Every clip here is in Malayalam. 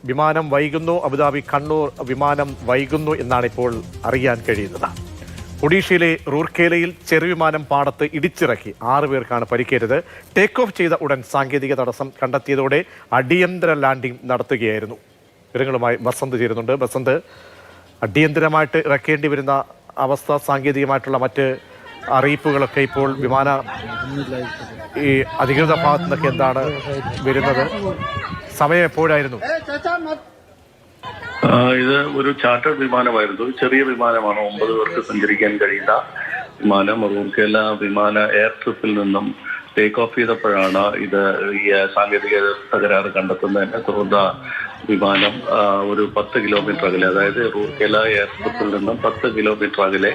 വിമാനം വൈകുന്നു. അബുദാബി കണ്ണൂർ വിമാനം വൈകുന്നു എന്നാണ് ഇപ്പോൾ അറിയാൻ കഴിയുന്നത്. ഒഡീഷയിലെ റൂർക്കേലയിൽ ചെറുവിമാനം പാടത്ത് ഇടിച്ചിറക്കി 6 പേർക്കാണ് പരിക്കേറ്റത്. ടേക്ക് ഓഫ് ചെയ്ത ഉടൻ സാങ്കേതിക തടസ്സം കണ്ടെത്തിയതോടെ അടിയന്തര ലാൻഡിംഗ് നടത്തുകയായിരുന്നു. വിവരങ്ങളുമായി ബസന്ത് ചേരുന്നുണ്ട്. ബസന്ത്, അടിയന്തരമായിട്ട് ഇറക്കേണ്ടി വരുന്ന അവസ്ഥ, സാങ്കേതികമായിട്ടുള്ള മറ്റ് അറിയിപ്പുകളൊക്കെ ഇപ്പോൾ ഈ അധികൃത ഭാഗത്തു നിന്നൊക്കെ എന്താണ് വരുന്നത്? സമയം എപ്പോഴായിരുന്നു? ഇത് ഒരു ചാർട്ടേഡ് വിമാനമായിരുന്നു. ചെറിയ വിമാനമാണ്. 9 പേർക്ക് സഞ്ചരിക്കാൻ കഴിയുന്ന വിമാനം. റൂർക്കേല വിമാന എയർ ട്രിപ്പിൽ നിന്നും ടേക്ക് ഓഫ് ചെയ്തപ്പോഴാണ് ഇത് ഈ സാങ്കേതിക തകരാറ് കണ്ടെത്തുന്നതിനെ തുടർന്ന് വിമാനം ഒരു 10 കിലോമീറ്റർ അകലെ, അതായത് റൂർക്കേല എയർ ട്രിപ്പിൽ നിന്നും 10 കിലോമീറ്റർ അകലെ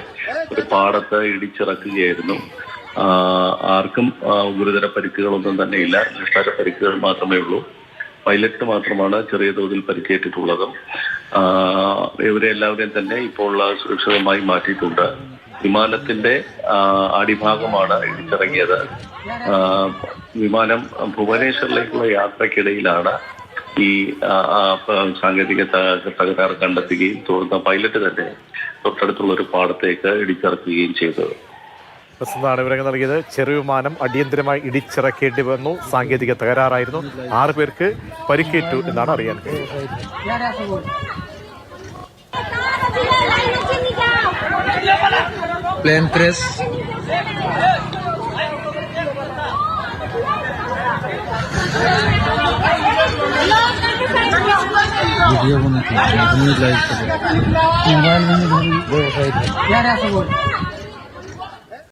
ഒരു പാടത്ത് ഇടിച്ചിറക്കുകയായിരുന്നു. ആർക്കും ഗുരുതര പരിക്കുകളൊന്നും തന്നെ ഇല്ല. നിസ്സാര പരിക്കുകൾ മാത്രമേ ഉള്ളൂ. പൈലറ്റ് മാത്രമാണ് ചെറിയ തോതിൽ പരിക്കേറ്റിട്ടുള്ളതും. ഇവരെ എല്ലാവരെയും തന്നെ ഇപ്പോൾ സുരക്ഷിതമായി മാറ്റിയിട്ടുണ്ട്. വിമാനത്തിന്റെ അടിഭാഗമാണ് ഇടിച്ചിറങ്ങിയത്. വിമാനം ഭുവനേശ്വറിലേക്കുള്ള യാത്രക്കിടയിലാണ് ഈ സാങ്കേതിക തകരാറ് കണ്ടെത്തുകയും തുടർന്ന് പൈലറ്റ് തന്നെ തൊട്ടടുത്തുള്ള ഒരു പാടത്തേക്ക് ഇടിച്ചിറക്കുകയും ചെയ്തത്. പ്രസിഡന്റാണ് വിവരങ്ങൾ നൽകിയത്. ചെറുവിമാനം അടിയന്തരമായി ഇടിച്ചിറക്കേണ്ടി വന്നു. സാങ്കേതിക തകരാറായിരുന്നു. 6 പേർക്ക് പരിക്കേറ്റു എന്നാണ് അറിയാൻ കഴിയുന്നത്. प्लेन क्रैश वीडियो बनाते हैं, लाइव करें, मोबाइल में